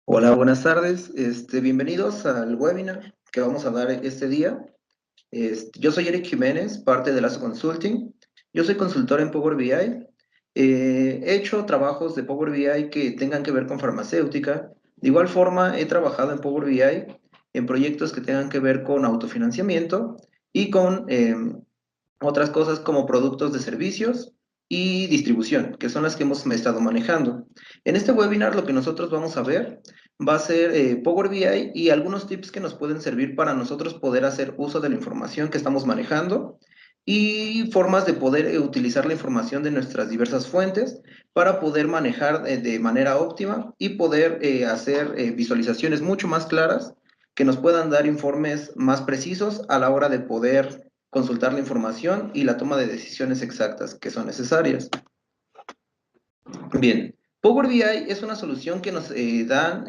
Hola, buenas tardes. Bienvenidos al webinar que vamos a dar este día. Yo soy Eric Jiménez, parte de Lazo Consulting. Yo soy consultor en Power BI. He hecho trabajos de Power BI que tengan que ver con farmacéutica. De igual forma, he trabajado en Power BI en proyectos que tengan que ver con autofinanciamiento y con otras cosas como productos de servicios y distribución, que son las que hemos estado manejando. En este webinar lo que nosotros vamos a ver va a ser Power BI y algunos tips que nos pueden servir para nosotros poder hacer uso de la información que estamos manejando y formas de poder utilizar la información de nuestras diversas fuentes para poder manejar de manera óptima y poder hacer visualizaciones mucho más claras que nos puedan dar informes más precisos a la hora de poder consultar la información y la toma de decisiones exactas que son necesarias. Bien, Power BI es una solución que nos dan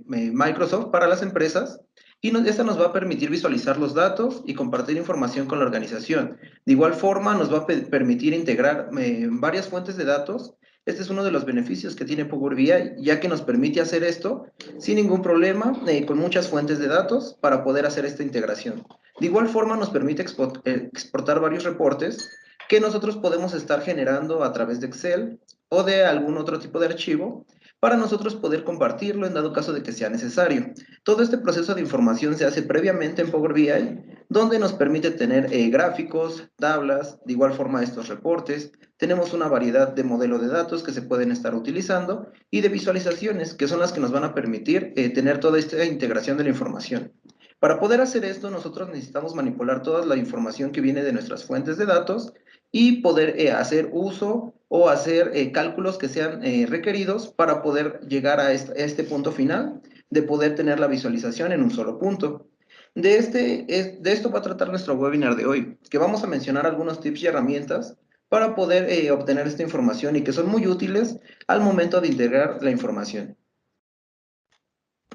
Microsoft para las empresas y esta nos va a permitir visualizar los datos y compartir información con la organización. De igual forma, nos va a permitir integrar varias fuentes de datos. Este es uno de los beneficios que tiene Power BI, ya que nos permite hacer esto sin ningún problema, con muchas fuentes de datos para poder hacer esta integración. De igual forma, nos permite exportar varios reportes que nosotros podemos estar generando a través de Excel o de algún otro tipo de archivo para nosotros poder compartirlo en dado caso de que sea necesario. Todo este proceso de información se hace previamente en Power BI, donde nos permite tener gráficos, tablas, de igual forma estos reportes. Tenemos una variedad de modelos de datos que se pueden estar utilizando y de visualizaciones, que son las que nos van a permitir tener toda esta integración de la información. Para poder hacer esto, nosotros necesitamos manipular toda la información que viene de nuestras fuentes de datos y poder hacer uso o hacer cálculos que sean requeridos para poder llegar a este punto final de poder tener la visualización en un solo punto. De esto va a tratar nuestro webinar de hoy, que vamos a mencionar algunos tips y herramientas para poder obtener esta información y que son muy útiles al momento de integrar la información.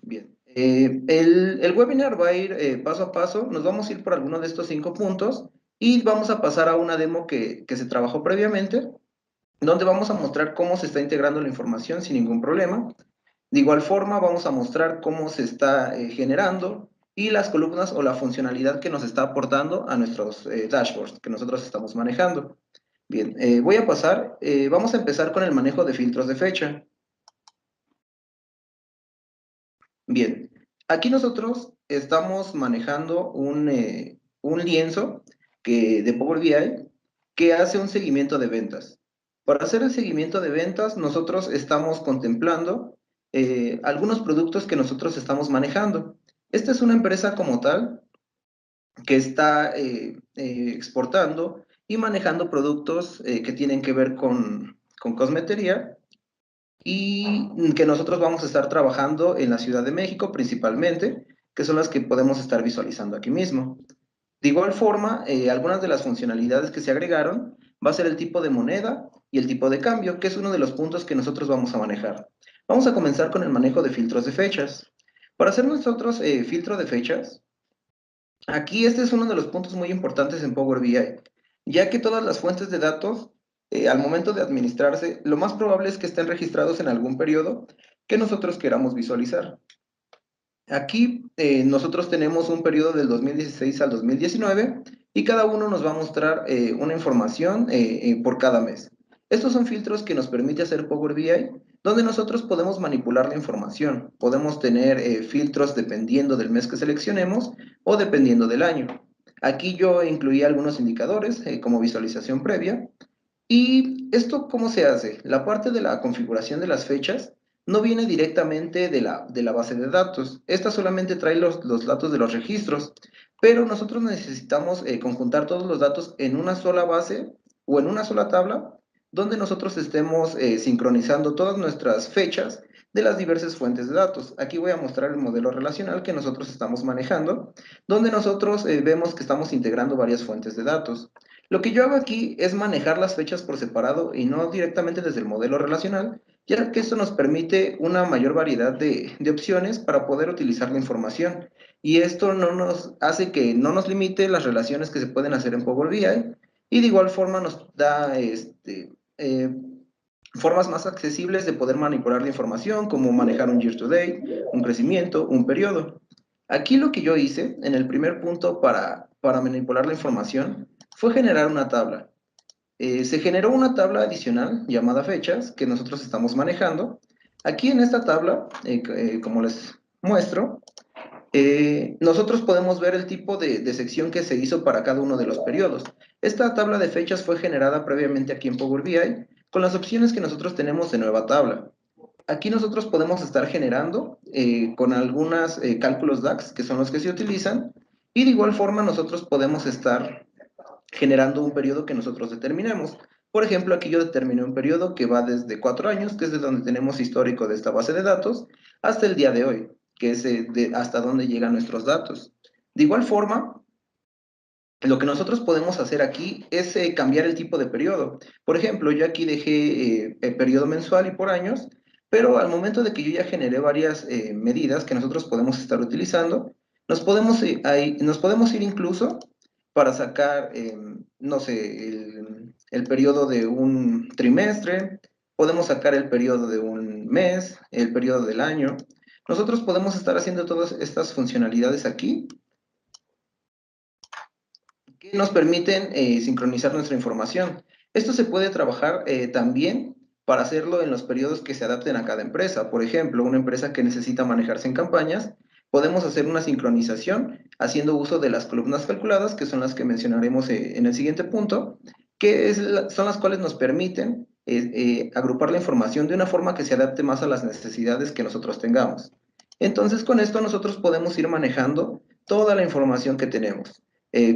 Bien, el webinar va a ir paso a paso, nos vamos a ir por alguno de estos 5 puntos y vamos a pasar a una demo que se trabajó previamente, donde vamos a mostrar cómo se está integrando la información sin ningún problema. De igual forma, vamos a mostrar cómo se está generando y las columnas o la funcionalidad que nos está aportando a nuestros dashboards que nosotros estamos manejando. Bien, vamos a empezar con el manejo de filtros de fecha. Bien, aquí nosotros estamos manejando un lienzo de Power BI que hace un seguimiento de ventas. Para hacer el seguimiento de ventas, nosotros estamos contemplando algunos productos que nosotros estamos manejando. Esta es una empresa como tal que está exportando y manejando productos que tienen que ver con cosmetería y que nosotros vamos a estar trabajando en la Ciudad de México principalmente, que son las que podemos estar visualizando aquí mismo. De igual forma, algunas de las funcionalidades que se agregaron va a ser el tipo de moneda y el tipo de cambio, que es uno de los puntos que nosotros vamos a manejar. Vamos a comenzar con el manejo de filtros de fechas. Para hacer nosotros filtro de fechas, aquí este es uno de los puntos muy importantes en Power BI, ya que todas las fuentes de datos, al momento de administrarse, lo más probable es que estén registrados en algún periodo que nosotros queramos visualizar. Aquí nosotros tenemos un periodo del 2016 al 2019 y cada uno nos va a mostrar una información por cada mes. Estos son filtros que nos permite hacer Power BI, donde nosotros podemos manipular la información. Podemos tener filtros dependiendo del mes que seleccionemos o dependiendo del año. Aquí yo incluí algunos indicadores como visualización previa. ¿Y esto cómo se hace? La parte de la configuración de las fechas no viene directamente de la base de datos. Esta solamente trae los datos de los registros, pero nosotros necesitamos conjuntar todos los datos en una sola base o en una sola tabla, donde nosotros estemos sincronizando todas nuestras fechas de las diversas fuentes de datos. Aquí voy a mostrar el modelo relacional que nosotros estamos manejando, donde nosotros vemos que estamos integrando varias fuentes de datos. Lo que yo hago aquí es manejar las fechas por separado y no directamente desde el modelo relacional, ya que esto nos permite una mayor variedad de opciones para poder utilizar la información. Y esto no nos hace que no nos limite las relaciones que se pueden hacer en Power BI y de igual forma nos da formas más accesibles de poder manipular la información, como manejar un year to date, un crecimiento, un periodo. Aquí lo que yo hice en el primer punto para manipular la información fue generar una tabla. Se generó una tabla adicional llamada fechas que nosotros estamos manejando. Aquí en esta tabla, como les muestro, nosotros podemos ver el tipo de sección que se hizo para cada uno de los periodos. Esta tabla de fechas fue generada previamente aquí en Power BI con las opciones que nosotros tenemos de nueva tabla. Aquí nosotros podemos estar generando con algunos cálculos DAX, que son los que se utilizan, y de igual forma nosotros podemos estar generando un periodo que nosotros determinemos. Por ejemplo, aquí yo determiné un periodo que va desde 4 años, que es de donde tenemos histórico de esta base de datos, hasta el día de hoy, que es hasta donde llegan nuestros datos. De igual forma, lo que nosotros podemos hacer aquí es cambiar el tipo de periodo. Por ejemplo, yo aquí dejé el periodo mensual y por años, pero al momento de que yo ya generé varias medidas que nosotros podemos estar utilizando, nos podemos ir incluso para sacar, no sé, el periodo de un trimestre, podemos sacar el periodo de un mes, el periodo del año. Nosotros podemos estar haciendo todas estas funcionalidades aquí que nos permiten sincronizar nuestra información. Esto se puede trabajar también para hacerlo en los periodos que se adapten a cada empresa. Por ejemplo, una empresa que necesita manejarse en campañas, podemos hacer una sincronización haciendo uso de las columnas calculadas, que son las que mencionaremos en el siguiente punto, son las cuales nos permiten agrupar la información de una forma que se adapte más a las necesidades que nosotros tengamos. Entonces, con esto nosotros podemos ir manejando toda la información que tenemos.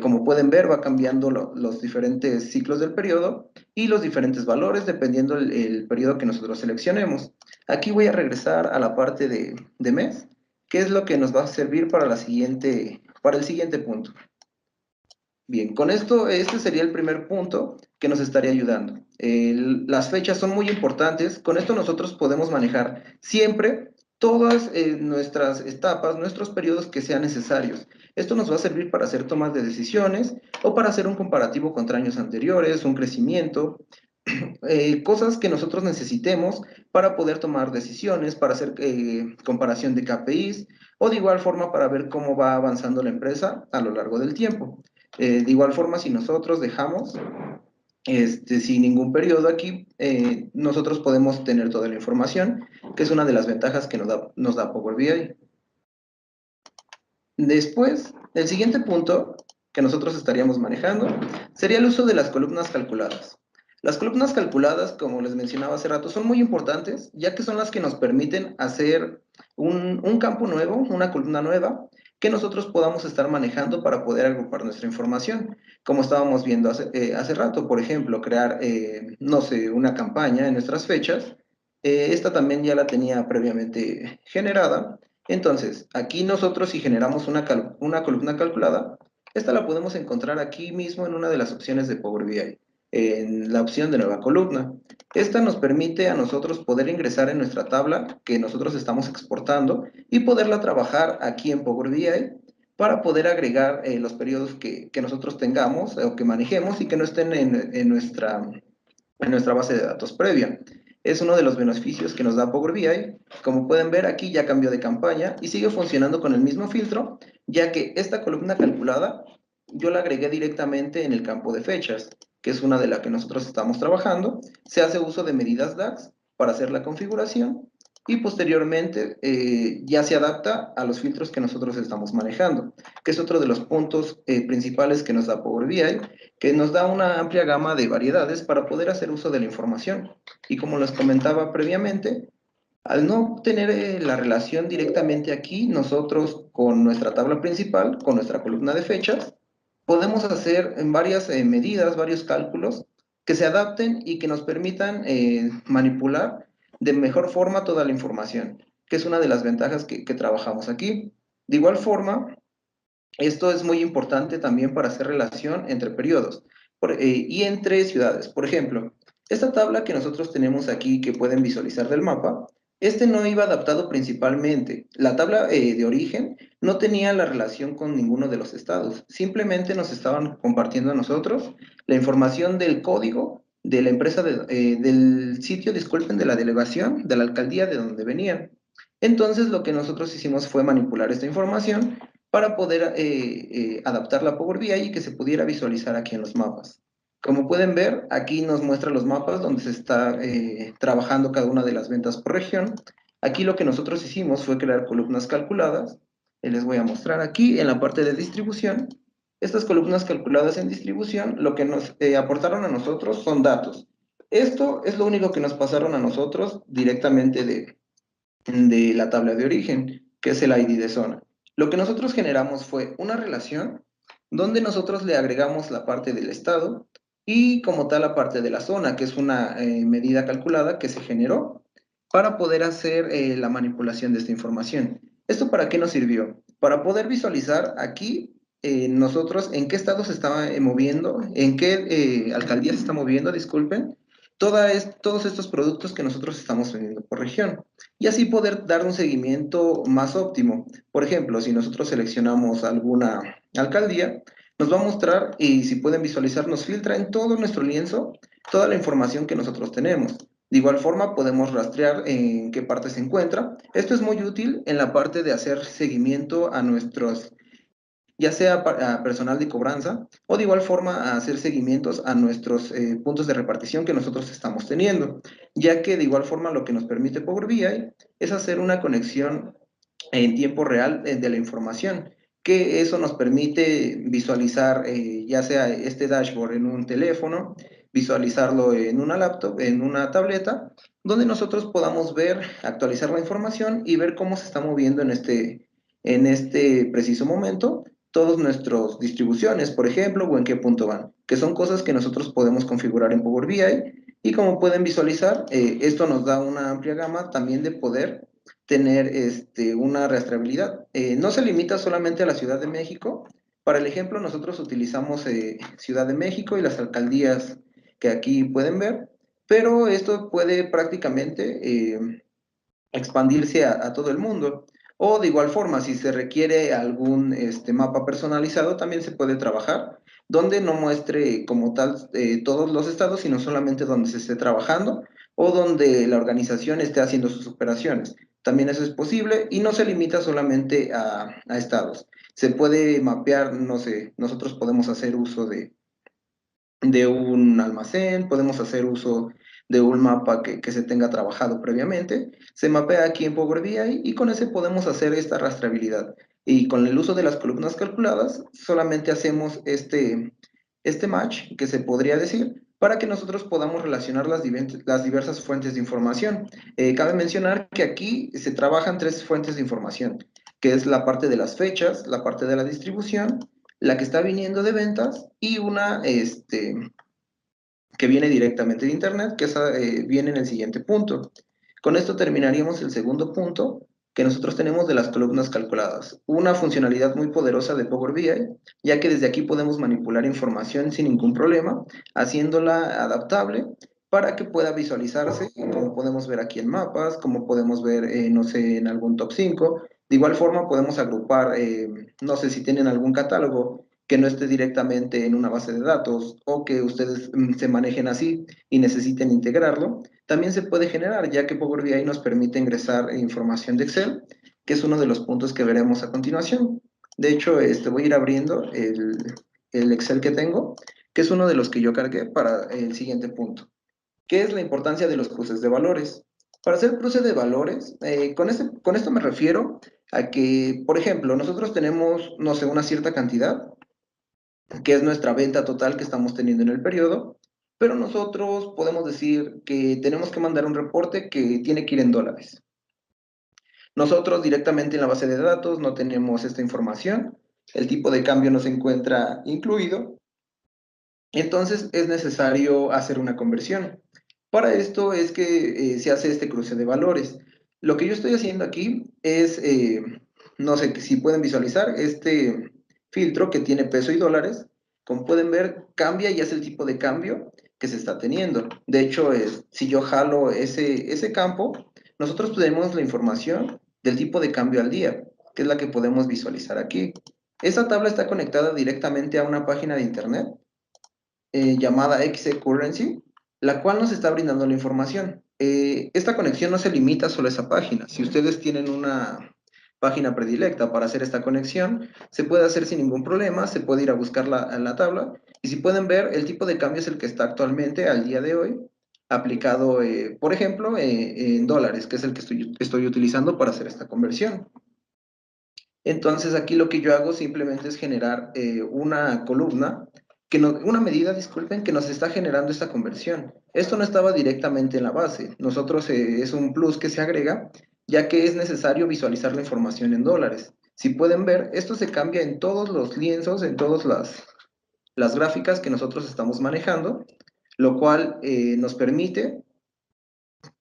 Como pueden ver, va cambiando los diferentes ciclos del periodo y los diferentes valores dependiendo el periodo que nosotros seleccionemos. Aquí voy a regresar a la parte de mes, que es lo que nos va a servir para para el siguiente punto. Bien, con esto, este sería el primer punto que nos estaría ayudando. Las fechas son muy importantes. Con esto nosotros podemos manejar siempre todas nuestras etapas, nuestros periodos que sean necesarios. Esto nos va a servir para hacer tomas de decisiones o para hacer un comparativo contra años anteriores, un crecimiento, cosas que nosotros necesitemos para poder tomar decisiones, para hacer comparación de KPIs o de igual forma para ver cómo va avanzando la empresa a lo largo del tiempo. De igual forma, si nosotros dejamos sin ningún periodo aquí, nosotros podemos tener toda la información, que es una de las ventajas que nos da Power BI. Después, el siguiente punto que nosotros estaríamos manejando sería el uso de las columnas calculadas. Las columnas calculadas, como les mencionaba hace rato, son muy importantes, ya que son las que nos permiten hacer un campo nuevo, una columna nueva, que nosotros podamos estar manejando para poder agrupar nuestra información. Como estábamos viendo hace rato, por ejemplo, crear, no sé, una campaña en nuestras fechas. Esta también ya la tenía previamente generada. Entonces, aquí nosotros si generamos una columna calculada, esta la podemos encontrar aquí mismo en una de las opciones de Power BI, en la opción de nueva columna. Esta nos permite a nosotros poder ingresar en nuestra tabla que nosotros estamos exportando y poderla trabajar aquí en Power BI para poder agregar los periodos que nosotros tengamos o que manejemos y que no estén en nuestra base de datos previa. Es uno de los beneficios que nos da Power BI. Como pueden ver, aquí ya cambió de campaña y sigue funcionando con el mismo filtro, ya que esta columna calculada yo la agregué directamente en el campo de fechas, que es una de las que nosotros estamos trabajando. Se hace uso de medidas DAX para hacer la configuración y posteriormente ya se adapta a los filtros que nosotros estamos manejando, que es otro de los puntos principales que nos da Power BI, que nos da una amplia gama de variedades para poder hacer uso de la información. Y como les comentaba previamente, al no tener la relación directamente aquí, nosotros con nuestra tabla principal, con nuestra columna de fechas, podemos hacer en varias medidas, varios cálculos que se adapten y que nos permitan manipular de mejor forma toda la información, que es una de las ventajas que trabajamos aquí. De igual forma, esto es muy importante también para hacer relación entre periodos y entre ciudades. Por ejemplo, esta tabla que nosotros tenemos aquí que pueden visualizar del mapa, este no iba adaptado principalmente. La tabla de origen no tenía la relación con ninguno de los estados. Simplemente nos estaban compartiendo a nosotros la información del código de la empresa, del sitio, disculpen, de la delegación, de la alcaldía de donde venían. Entonces, lo que nosotros hicimos fue manipular esta información para poder adaptarla a Power BI y que se pudiera visualizar aquí en los mapas. Como pueden ver, aquí nos muestra los mapas donde se está trabajando cada una de las ventas por región. Aquí lo que nosotros hicimos fue crear columnas calculadas. Les voy a mostrar aquí en la parte de distribución. Estas columnas calculadas en distribución, lo que nos aportaron a nosotros son datos. Esto es lo único que nos pasaron a nosotros directamente de la tabla de origen, que es el ID de zona. Lo que nosotros generamos fue una relación donde nosotros le agregamos la parte del estado y como tal la parte de la zona, que es una medida calculada que se generó para poder hacer la manipulación de esta información. ¿Esto para qué nos sirvió? Para poder visualizar aquí nosotros en qué estado se estaba moviendo, en qué alcaldía se está moviendo, disculpen, todos estos productos que nosotros estamos vendiendo por región y así poder dar un seguimiento más óptimo. Por ejemplo, si nosotros seleccionamos alguna alcaldía, nos va a mostrar y si pueden visualizar, nos filtra en todo nuestro lienzo toda la información que nosotros tenemos. De igual forma, podemos rastrear en qué parte se encuentra. Esto es muy útil en la parte de hacer seguimiento a nuestros, ya sea a personal de cobranza o de igual forma a hacer seguimientos a nuestros puntos de repartición que nosotros estamos teniendo, ya que de igual forma lo que nos permite Power BI es hacer una conexión en tiempo real de la información, que eso nos permite visualizar ya sea este dashboard en un teléfono, visualizarlo en una laptop, en una tableta, donde nosotros podamos ver, actualizar la información y ver cómo se está moviendo en este preciso momento todas nuestras distribuciones, por ejemplo, o en qué punto van, que son cosas que nosotros podemos configurar en Power BI y como pueden visualizar, esto nos da una amplia gama también de poder tener una rastreabilidad. No se limita solamente a la Ciudad de México. Para el ejemplo, nosotros utilizamos Ciudad de México y las alcaldías que aquí pueden ver, pero esto puede prácticamente expandirse a todo el mundo. O de igual forma, si se requiere algún mapa personalizado, también se puede trabajar, donde no muestre como tal todos los estados, sino solamente donde se esté trabajando o donde la organización esté haciendo sus operaciones. También eso es posible y no se limita solamente a estados. Se puede mapear, no sé, nosotros podemos hacer uso de un almacén, podemos hacer uso de un mapa que se tenga trabajado previamente, se mapea aquí en Power BI y con ese podemos hacer esta rastreabilidad. Y con el uso de las columnas calculadas, solamente hacemos este match, que se podría decir, para que nosotros podamos relacionar las diversas fuentes de información. Cabe mencionar que aquí se trabajan tres fuentes de información, que es la parte de las fechas, la parte de la distribución, la que está viniendo de ventas y una que viene directamente de Internet, que esa, viene en el siguiente punto. Con esto terminaríamos el segundo punto que nosotros tenemos de las columnas calculadas. Una funcionalidad muy poderosa de Power BI, ya que desde aquí podemos manipular información sin ningún problema, haciéndola adaptable para que pueda visualizarse, como podemos ver aquí en mapas, como podemos ver, no sé, en algún top 5. De igual forma podemos agrupar, no sé si tienen algún catálogo que no esté directamente en una base de datos o que ustedes se manejen así y necesiten integrarlo, también se puede generar, ya que Power BI nos permite ingresar información de Excel, que es uno de los puntos que veremos a continuación. De hecho, voy a ir abriendo el Excel que tengo, que es uno de los que yo cargué para el siguiente punto. ¿Qué es la importancia de los cruces de valores? Para hacer cruce de valores, con esto me refiero a que, por ejemplo, nosotros tenemos, no sé, una cierta cantidad que es nuestra venta total que estamos teniendo en el periodo, pero nosotros podemos decir que tenemos que mandar un reporte que tiene que ir en dólares. Nosotros directamente en la base de datos no tenemos esta información, el tipo de cambio no se encuentra incluido, entonces es necesario hacer una conversión. Para esto es que se hace este cruce de valores. Lo que yo estoy haciendo aquí es, no sé si pueden visualizar, este filtro que tiene peso y dólares, como pueden ver, cambia y hace el tipo de cambio que se está teniendo. De hecho, si yo jalo ese campo, nosotros tenemos la información del tipo de cambio al día, que es la que podemos visualizar aquí. Esta tabla está conectada directamente a una página de internet llamada XE Currency. la cual nos está brindando la información. Esta conexión no se limita solo a esa página. Si ustedes tienen una página predilecta para hacer esta conexión, se puede hacer sin ningún problema, se puede ir a buscarla en la tabla, y si pueden ver, el tipo de cambio es el que está actualmente, al día de hoy, aplicado, por ejemplo, en dólares, que es el que estoy utilizando para hacer esta conversión. Entonces aquí lo que yo hago simplemente es generar una columna, una medida, disculpen, que nos está generando esta conversión. Esto no estaba directamente en la base. Nosotros es un plus que se agrega, ya que es necesario visualizar la información en dólares. Si pueden ver, esto se cambia en todos los lienzos, en todas las gráficas que nosotros estamos manejando, lo cual nos permite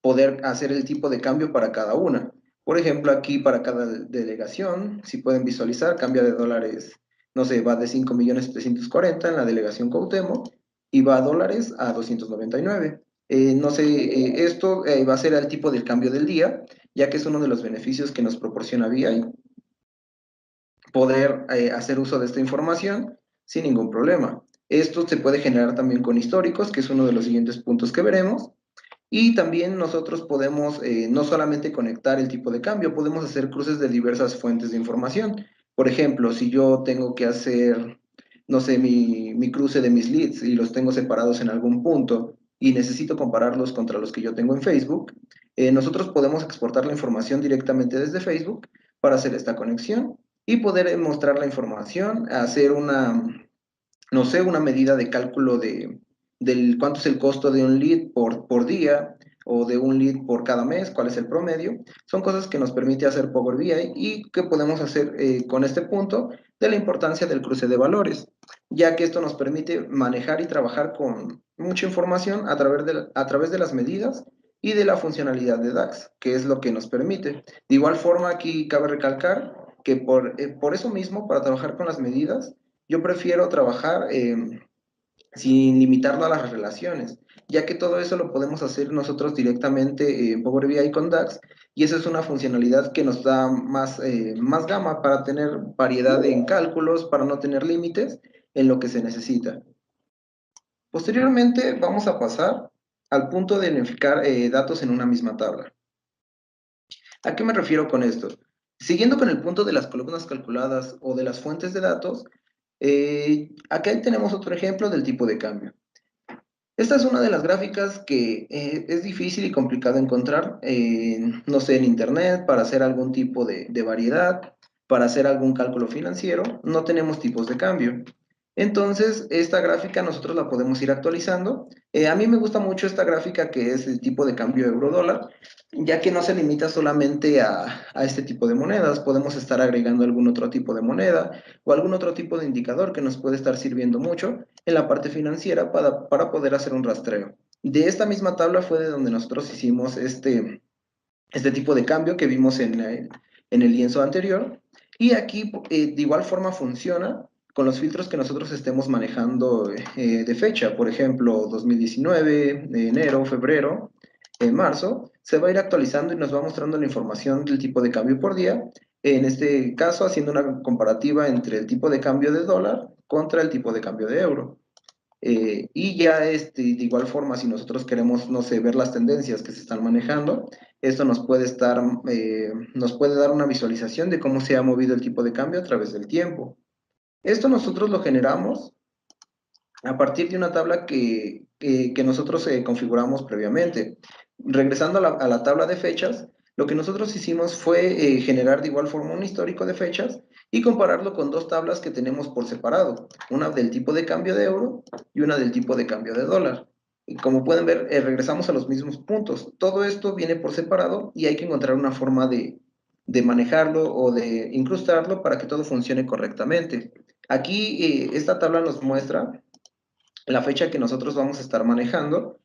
poder hacer el tipo de cambio para cada una. Por ejemplo, aquí para cada delegación, si pueden visualizar, cambia de dólares, no sé, va de 5.740.000 en la delegación Cuauhtémoc y va a dólares a 299. No sé, esto va a ser el tipo de cambio del día, ya que es uno de los beneficios que nos proporciona VI, poder hacer uso de esta información sin ningún problema. Esto se puede generar también con históricos, que es uno de los siguientes puntos que veremos. Y también nosotros podemos no solamente conectar el tipo de cambio, podemos hacer cruces de diversas fuentes de información. Por ejemplo, si yo tengo que hacer, no sé, mi cruce de mis leads y los tengo separados en algún punto y necesito compararlos contra los que yo tengo en Facebook, nosotros podemos exportar la información directamente desde Facebook para hacer esta conexión y poder mostrar la información, hacer una, no sé, una medida de cálculo del cuánto es el costo de un lead por día o de un lead por cada mes, cuál es el promedio. Son cosas que nos permite hacer Power BI y que podemos hacer con este punto de la importancia del cruce de valores, ya que esto nos permite manejar y trabajar con mucha información a través de las medidas y de la funcionalidad de DAX, que es lo que nos permite. De igual forma, aquí cabe recalcar que por eso mismo, para trabajar con las medidas, yo prefiero trabajar sin limitarlo a las relaciones, ya que todo eso lo podemos hacer nosotros directamente en Power BI con DAX, y esa es una funcionalidad que nos da más gama para tener variedad en cálculos, para no tener límites en lo que se necesita. Posteriormente vamos a pasar al punto de unificar datos en una misma tabla. ¿A qué me refiero con esto? Siguiendo con el punto de las columnas calculadas o de las fuentes de datos, acá tenemos otro ejemplo del tipo de cambio. Esta es una de las gráficas que es difícil y complicado encontrar, no sé, en internet, para hacer algún tipo de variedad, para hacer algún cálculo financiero, no tenemos tipos de cambio. Entonces, esta gráfica nosotros la podemos ir actualizando. A mí me gusta mucho esta gráfica que es el tipo de cambio euro-dólar, ya que no se limita solamente a este tipo de monedas, podemos estar agregando algún otro tipo de moneda o algún otro tipo de indicador que nos puede estar sirviendo mucho en la parte financiera para poder hacer un rastreo. De esta misma tabla fue de donde nosotros hicimos este tipo de cambio que vimos en el lienzo anterior. Y aquí de igual forma funciona con los filtros que nosotros estemos manejando de fecha. Por ejemplo, 2019, enero, febrero, marzo, se va a ir actualizando y nos va mostrando la información del tipo de cambio por día. En este caso, haciendo una comparativa entre el tipo de cambio de dólar contra el tipo de cambio de euro. Y ya de igual forma, si nosotros queremos, no sé, ver las tendencias que se están manejando, esto nos puede dar una visualización de cómo se ha movido el tipo de cambio a través del tiempo. Esto nosotros lo generamos a partir de una tabla que nosotros configuramos previamente. Regresando a la tabla de fechas, lo que nosotros hicimos fue generar de igual forma un histórico de fechas y compararlo con dos tablas que tenemos por separado, una del tipo de cambio de euro y una del tipo de cambio de dólar. Y como pueden ver, regresamos a los mismos puntos. Todo esto viene por separado y hay que encontrar una forma de manejarlo o de incrustarlo para que todo funcione correctamente. Aquí esta tabla nos muestra la fecha que nosotros vamos a estar manejando.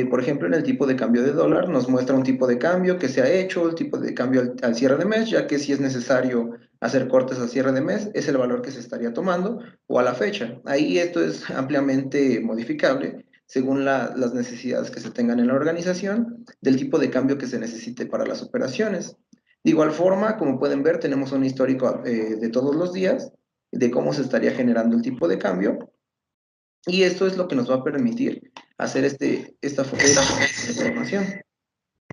Por ejemplo, en el tipo de cambio de dólar nos muestra un tipo de cambio que se ha hecho, el tipo de cambio al cierre de mes, ya que si es necesario hacer cortes al cierre de mes, es el valor que se estaría tomando, o a la fecha. Ahí esto es ampliamente modificable según las necesidades que se tengan en la organización, del tipo de cambio que se necesite para las operaciones. De igual forma, como pueden ver, tenemos un histórico de todos los días, de cómo se estaría generando el tipo de cambio, y esto es lo que nos va a permitir hacer esta información.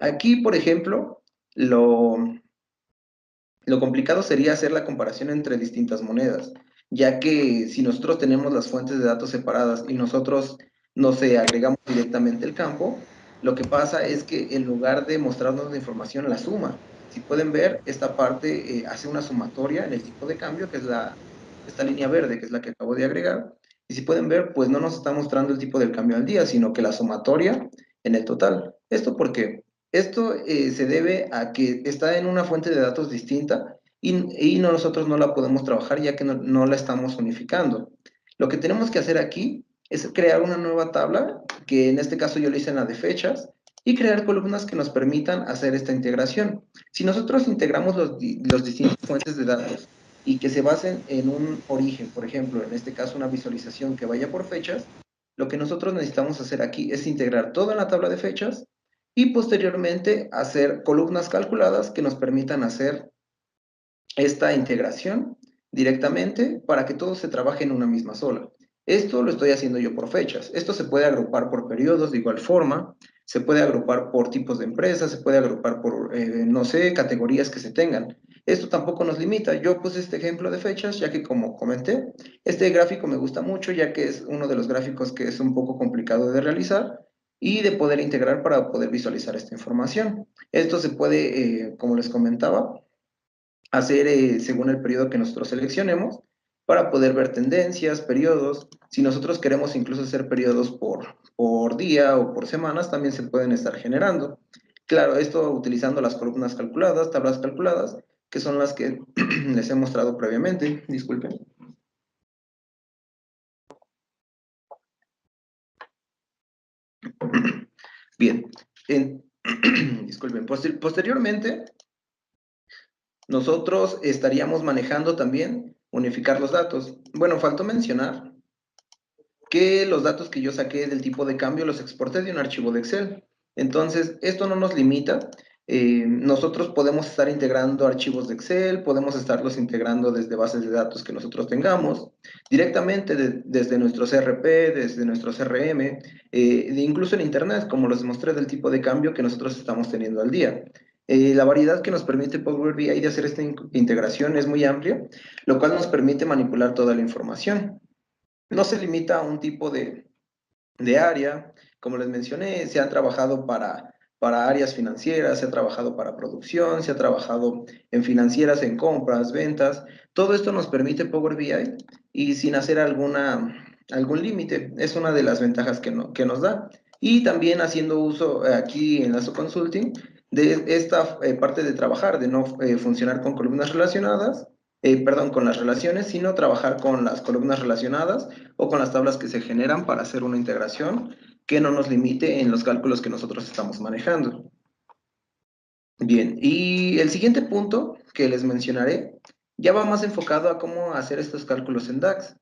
Aquí, por ejemplo, lo complicado sería hacer la comparación entre distintas monedas, ya que si nosotros tenemos las fuentes de datos separadas y nosotros, no sé, agregamos directamente el campo, lo que pasa es que en lugar de mostrarnos la información, la suma. Si pueden ver, esta parte hace una sumatoria en el tipo de cambio, que es esta línea verde, que es la que acabo de agregar. Y si pueden ver, pues no nos está mostrando el tipo del cambio al día, sino que la sumatoria en el total. ¿Esto por qué? Esto se debe a que está en una fuente de datos distinta y nosotros no la podemos trabajar ya que no la estamos unificando. Lo que tenemos que hacer aquí es crear una nueva tabla, que en este caso yo le hice en la de fechas, y crear columnas que nos permitan hacer esta integración. Si nosotros integramos los distintas fuentes de datos y que se basen en un origen, por ejemplo, en este caso una visualización que vaya por fechas, lo que nosotros necesitamos hacer aquí es integrar toda la tabla de fechas y posteriormente hacer columnas calculadas que nos permitan hacer esta integración directamente para que todo se trabaje en una misma sola. Esto lo estoy haciendo yo por fechas. Esto se puede agrupar por periodos de igual forma, se puede agrupar por tipos de empresas, se puede agrupar por, no sé, categorías que se tengan. Esto tampoco nos limita. Yo puse este ejemplo de fechas, ya que como comenté, este gráfico me gusta mucho, ya que es uno de los gráficos que es un poco complicado de realizar y de poder integrar para poder visualizar esta información. Esto se puede, como les comentaba, hacer según el periodo que nosotros seleccionemos para poder ver tendencias, periodos. Si nosotros queremos incluso hacer periodos por día o por semanas, también se pueden estar generando. Claro, esto utilizando las columnas calculadas, tablas calculadas, que son las que les he mostrado previamente. Disculpen. Bien. Disculpen. Posteriormente, nosotros estaríamos manejando también unificar los datos. Bueno, faltó mencionar que los datos que yo saqué del tipo de cambio los exporté de un archivo de Excel. Entonces, esto no nos limita. Nosotros podemos estar integrando archivos de Excel, podemos estarlos integrando desde bases de datos que nosotros tengamos, directamente desde nuestro CRP, desde nuestro CRM, incluso en Internet, como les mostré del tipo de cambio que nosotros estamos teniendo al día. La variedad que nos permite Power BI de hacer esta integración es muy amplia, lo cual nos permite manipular toda la información. No se limita a un tipo de área. Como les mencioné, se ha trabajado para áreas financieras, se ha trabajado para producción, se ha trabajado en financieras, en compras, ventas. Todo esto nos permite Power BI y sin hacer algún límite. Es una de las ventajas que nos da. Y también haciendo uso aquí en Lazo Consulting de esta parte de trabajar, de no funcionar con columnas relacionadas, perdón, con las relaciones, sino trabajar con las columnas relacionadas o con las tablas que se generan para hacer una integración que no nos limite en los cálculos que nosotros estamos manejando. Bien, y el siguiente punto que les mencionaré ya va más enfocado a cómo hacer estos cálculos en DAX.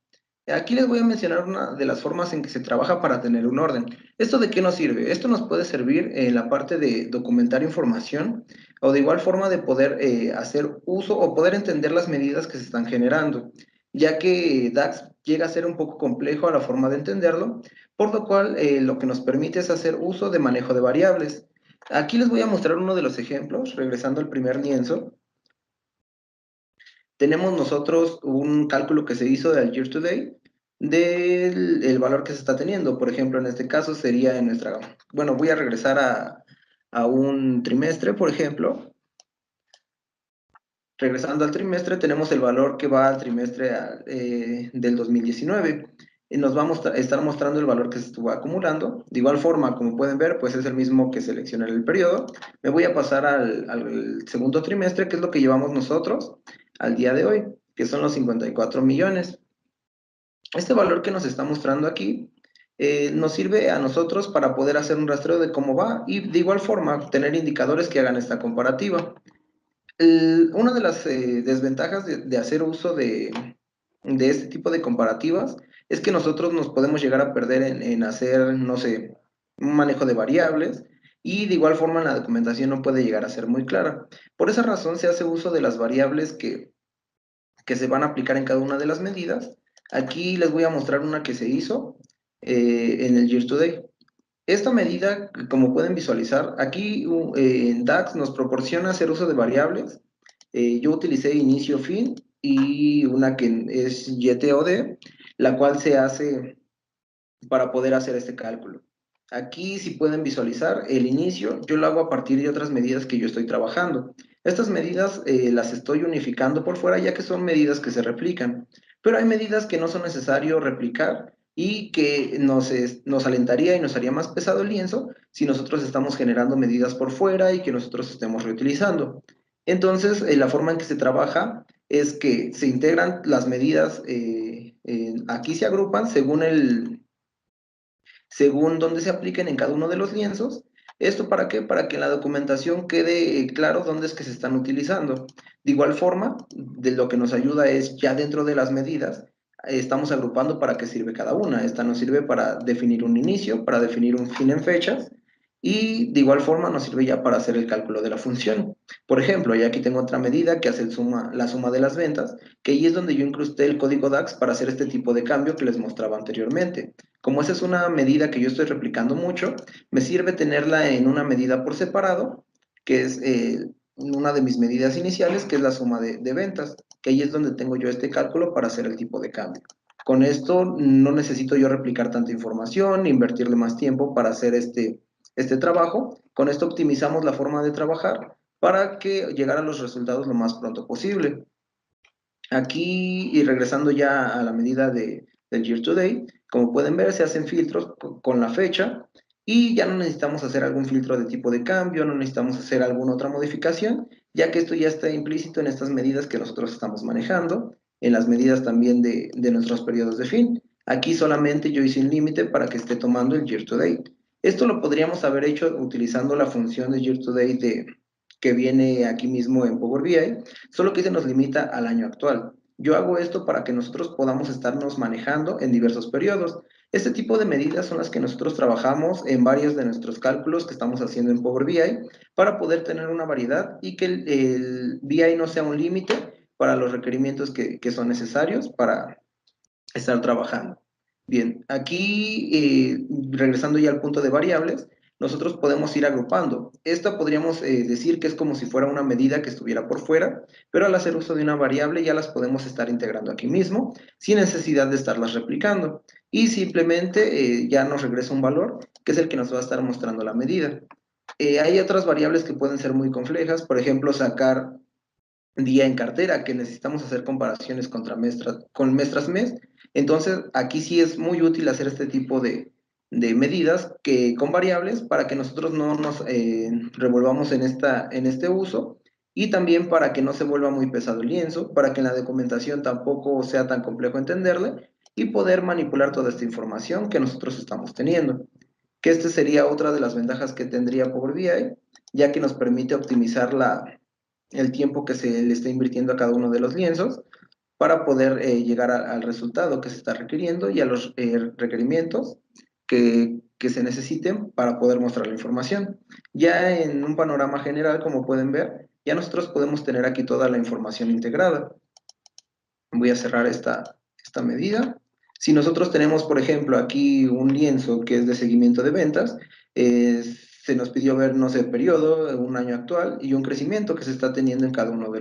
Aquí les voy a mencionar una de las formas en que se trabaja para tener un orden. ¿Esto de qué nos sirve? Esto nos puede servir en la parte de documentar información o de igual forma de poder hacer uso o poder entender las medidas que se están generando, ya que DAX llega a ser un poco complejo a la forma de entenderlo, por lo cual lo que nos permite es hacer uso de manejo de variables. Aquí les voy a mostrar uno de los ejemplos, regresando al primer lienzo. Tenemos nosotros un cálculo que se hizo del year to date del el valor que se está teniendo. Por ejemplo, en este caso sería en nuestra... Bueno, voy a regresar a un trimestre, por ejemplo. Regresando al trimestre, tenemos el valor que va al trimestre del 2019. Y nos va a estar mostrando el valor que se estuvo acumulando. De igual forma, como pueden ver, pues es el mismo que seleccioné en el periodo. Me voy a pasar al segundo trimestre, que es lo que llevamos nosotros al día de hoy, que son los 54 millones. Este valor que nos está mostrando aquí nos sirve a nosotros para poder hacer un rastreo de cómo va y de igual forma tener indicadores que hagan esta comparativa. Una de las desventajas de hacer uso de este tipo de comparativas es que nosotros nos podemos llegar a perder en hacer, no sé, un manejo de variables y de igual forma la documentación no puede llegar a ser muy clara. Por esa razón se hace uso de las variables que se van a aplicar en cada una de las medidas. Aquí les voy a mostrar una que se hizo en el Year to Date. Esta medida, como pueden visualizar, aquí en DAX nos proporciona hacer uso de variables. Yo utilicé inicio, fin y una que es YTOD, la cual se hace para poder hacer este cálculo. Aquí, si pueden visualizar, el inicio yo lo hago a partir de otras medidas que yo estoy trabajando. Estas medidas las estoy unificando por fuera ya que son medidas que se replican, pero hay medidas que no son necesario replicar y que nos alentaría y nos haría más pesado el lienzo si nosotros estamos generando medidas por fuera y que nosotros estemos reutilizando. Entonces, la forma en que se trabaja es que se integran las medidas, aquí se agrupan según dónde se apliquen en cada uno de los lienzos. ¿Esto para qué? Para que en la documentación quede claro dónde es que se están utilizando. De igual forma, de lo que nos ayuda es ya dentro de las medidas, estamos agrupando para qué sirve cada una. Esta nos sirve para definir un inicio, para definir un fin en fechas, y de igual forma nos sirve ya para hacer el cálculo de la función. Por ejemplo, ya aquí tengo otra medida que hace la suma de las ventas, que ahí es donde yo incrusté el código DAX para hacer este tipo de cambio que les mostraba anteriormente. Como esa es una medida que yo estoy replicando mucho, me sirve tenerla en una medida por separado, que es una de mis medidas iniciales, que es la suma de ventas, que ahí es donde tengo yo este cálculo para hacer el tipo de cambio. Con esto no necesito yo replicar tanta información, ni invertirle más tiempo para hacer este trabajo. Con esto optimizamos la forma de trabajar para que llegar a los resultados lo más pronto posible. Aquí, y regresando ya a la medida del year to date, como pueden ver, se hacen filtros con la fecha y ya no necesitamos hacer algún filtro de tipo de cambio, no necesitamos hacer alguna otra modificación, ya que esto ya está implícito en estas medidas que nosotros estamos manejando, en las medidas también de nuestros periodos de fin. Aquí solamente yo hice un límite para que esté tomando el year to date. Esto lo podríamos haber hecho utilizando la función de year to date que viene aquí mismo en Power BI, solo que se nos limita al año actual. Yo hago esto para que nosotros podamos estarnos manejando en diversos periodos. Este tipo de medidas son las que nosotros trabajamos en varios de nuestros cálculos que estamos haciendo en Power BI para poder tener una variedad y que el BI no sea un límite para los requerimientos que son necesarios para estar trabajando. Bien, aquí regresando ya al punto de variables, nosotros podemos ir agrupando. Esta podríamos decir que es como si fuera una medida que estuviera por fuera, pero al hacer uso de una variable ya las podemos estar integrando aquí mismo, sin necesidad de estarlas replicando. Y simplemente ya nos regresa un valor, que es el que nos va a estar mostrando la medida. Hay otras variables que pueden ser muy complejas, por ejemplo, sacar día en cartera, que necesitamos hacer comparaciones con mes tras mes. Entonces, aquí sí es muy útil hacer este tipo de medidas que, con variables para que nosotros no nos revolvamos en este uso y también para que no se vuelva muy pesado el lienzo, para que en la documentación tampoco sea tan complejo entenderle y poder manipular toda esta información que nosotros estamos teniendo. Que esta sería otra de las ventajas que tendría Power BI, ya que nos permite optimizar el tiempo que se le está invirtiendo a cada uno de los lienzos para poder llegar al resultado que se está requiriendo y a los requerimientos que se necesiten para poder mostrar la información. Ya en un panorama general, como pueden ver, ya nosotros podemos tener aquí toda la información integrada. Voy a cerrar esta medida. Si nosotros tenemos, por ejemplo, aquí un lienzo que es de seguimiento de ventas, se nos pidió ver, no sé, periodo, un año actual y un crecimiento que se está teniendo en cada uno de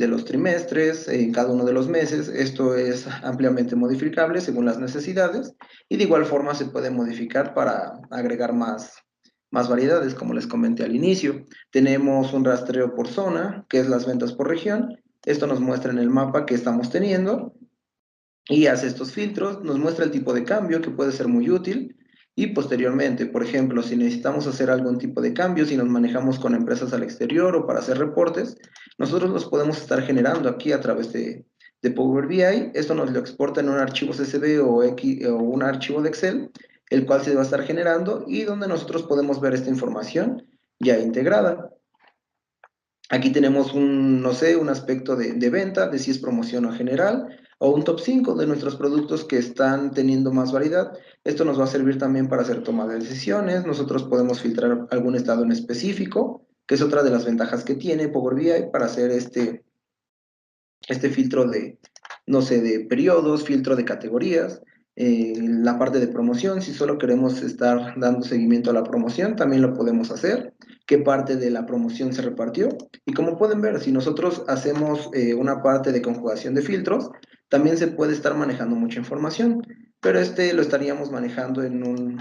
los trimestres, en cada uno de los meses. Esto es ampliamente modificable según las necesidades y de igual forma se puede modificar para agregar más variedades, como les comenté al inicio. Tenemos un rastreo por zona, que es las ventas por región. Esto nos muestra en el mapa que estamos teniendo y hace estos filtros, nos muestra el tipo de cambio que puede ser muy útil y posteriormente, por ejemplo, si necesitamos hacer algún tipo de cambio, si nos manejamos con empresas al exterior o para hacer reportes, nosotros los podemos estar generando aquí a través de Power BI. Esto nos lo exporta en un archivo CSV o un archivo de Excel, el cual se va a estar generando y donde nosotros podemos ver esta información ya integrada. Aquí tenemos no sé, un aspecto de venta, de si es promoción o general, o un top 5 de nuestros productos que están teniendo más variedad. Esto nos va a servir también para hacer toma de decisiones. Nosotros podemos filtrar algún estado en específico, que es otra de las ventajas que tiene Power BI para hacer este filtro de, no sé, de periodos, filtro de categorías. la parte de promoción, si solo queremos estar dando seguimiento a la promoción, también lo podemos hacer, qué parte de la promoción se repartió. Y como pueden ver, si nosotros hacemos una parte de conjugación de filtros, también se puede estar manejando mucha información, pero lo estaríamos manejando en un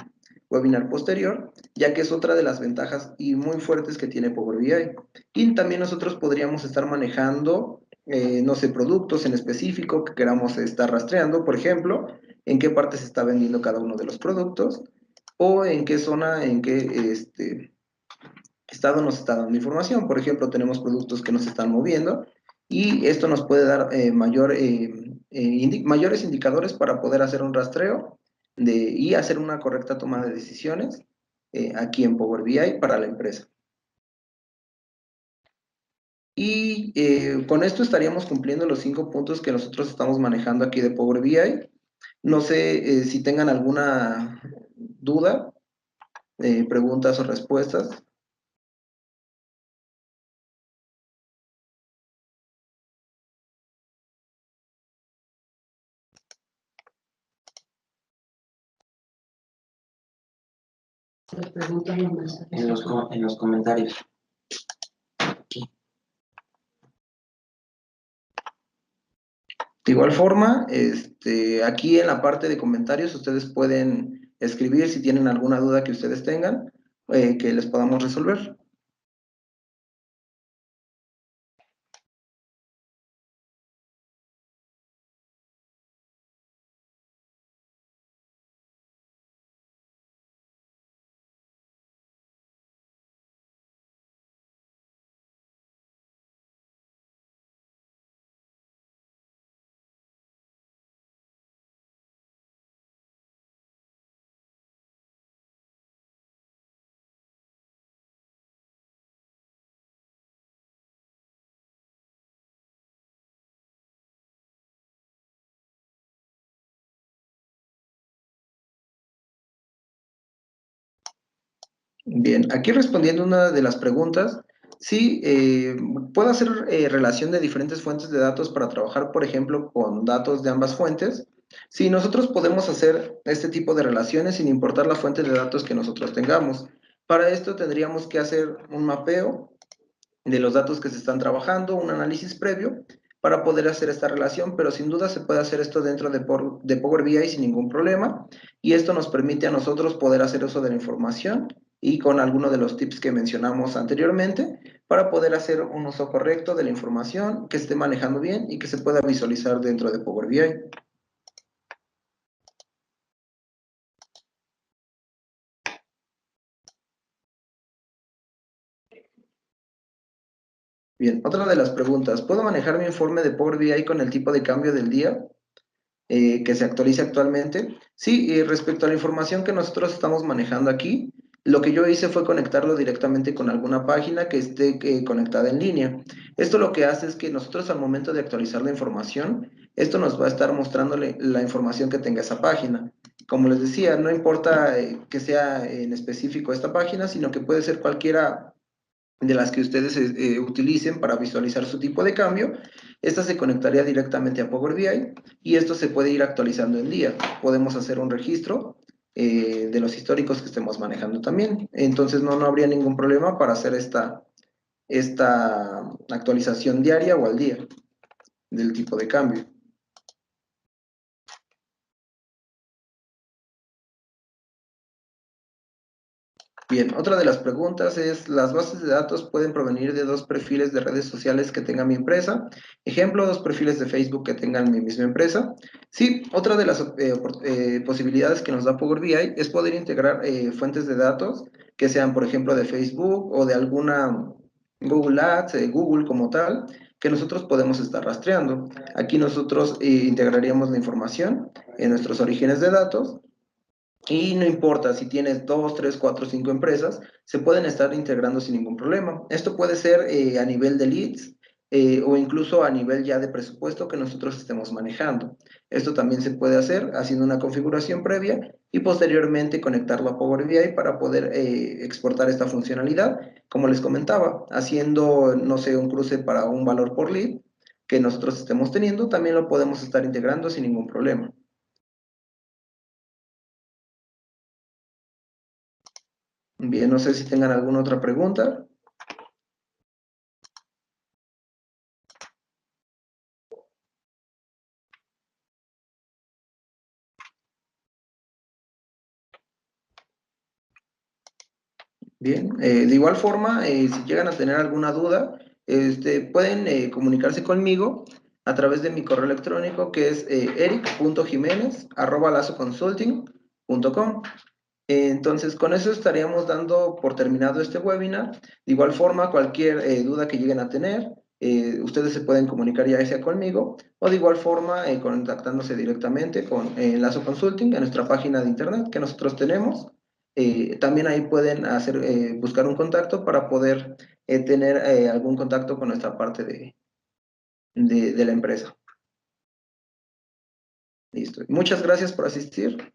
webinar posterior, ya que es otra de las ventajas y muy fuertes que tiene Power BI. Y también nosotros podríamos estar manejando, no sé, productos en específico que queramos estar rastreando, por ejemplo, en qué parte se está vendiendo cada uno de los productos o en qué zona, en qué estado nos está dando información. Por ejemplo, tenemos productos que nos están moviendo y esto nos puede dar mayores indicadores para poder hacer un rastreo y hacer una correcta toma de decisiones aquí en Power BI para la empresa. Y con esto estaríamos cumpliendo los 5 puntos que nosotros estamos manejando aquí de Power BI. No sé si tengan alguna duda, preguntas o respuestas. Las preguntas en los comentarios. De igual forma, aquí en la parte de comentarios ustedes pueden escribir si tienen alguna duda que ustedes tengan, que les podamos resolver. Bien, aquí respondiendo una de las preguntas, sí, puedo hacer relación de diferentes fuentes de datos para trabajar, por ejemplo, con datos de ambas fuentes. Sí, nosotros podemos hacer este tipo de relaciones sin importar la fuente de datos que nosotros tengamos. Para esto tendríamos que hacer un mapeo de los datos que se están trabajando, un análisis previo para poder hacer esta relación, pero sin duda se puede hacer esto dentro de Power BI sin ningún problema, y esto nos permite a nosotros poder hacer uso de la información y con alguno de los tips que mencionamos anteriormente para poder hacer un uso correcto de la información que esté manejando bien y que se pueda visualizar dentro de Power BI. Bien, otra de las preguntas, ¿puedo manejar mi informe de Power BI con el tipo de cambio del día que se actualiza actualmente? Sí, y respecto a la información que nosotros estamos manejando aquí, lo que yo hice fue conectarlo directamente con alguna página que esté conectada en línea. Esto lo que hace es que nosotros al momento de actualizar la información, esto nos va a estar mostrándole la información que tenga esa página. Como les decía, no importa que sea en específico esta página, sino que puede ser cualquiera de las que ustedes utilicen para visualizar su tipo de cambio. Esta se conectaría directamente a Power BI y esto se puede ir actualizando en día. Podemos hacer un registro de los históricos que estemos manejando también. Entonces no habría ningún problema para hacer esta actualización diaria o al día del tipo de cambio. Bien, otra de las preguntas es, ¿las bases de datos pueden provenir de 2 perfiles de redes sociales que tenga mi empresa? Ejemplo, 2 perfiles de Facebook que tengan mi misma empresa. Sí, otra de las posibilidades que nos da Power BI es poder integrar fuentes de datos que sean, por ejemplo, de Facebook o de alguna Google Ads, Google como tal, que nosotros podemos estar rastreando. Aquí nosotros integraríamos la información en nuestros orígenes de datos y no importa si tienes 2, 3, 4, 5 empresas, se pueden estar integrando sin ningún problema. Esto puede ser a nivel de leads o incluso a nivel ya de presupuesto que nosotros estemos manejando. Esto también se puede hacer haciendo una configuración previa y posteriormente conectarlo a Power BI para poder exportar esta funcionalidad. Como les comentaba, haciendo, no sé, un cruce para un valor por lead que nosotros estemos teniendo, también lo podemos estar integrando sin ningún problema. Bien, no sé si tengan alguna otra pregunta. Bien, de igual forma, si llegan a tener alguna duda, pueden comunicarse conmigo a través de mi correo electrónico, que es eric.jimenez@lazoconsulting.com. Entonces, con eso estaríamos dando por terminado este webinar. De igual forma, cualquier duda que lleguen a tener, ustedes se pueden comunicar ya sea conmigo o de igual forma contactándose directamente con Lazo Consulting en nuestra página de internet que nosotros tenemos. También ahí pueden buscar un contacto para poder tener algún contacto con nuestra parte de la empresa. Listo. Muchas gracias por asistir.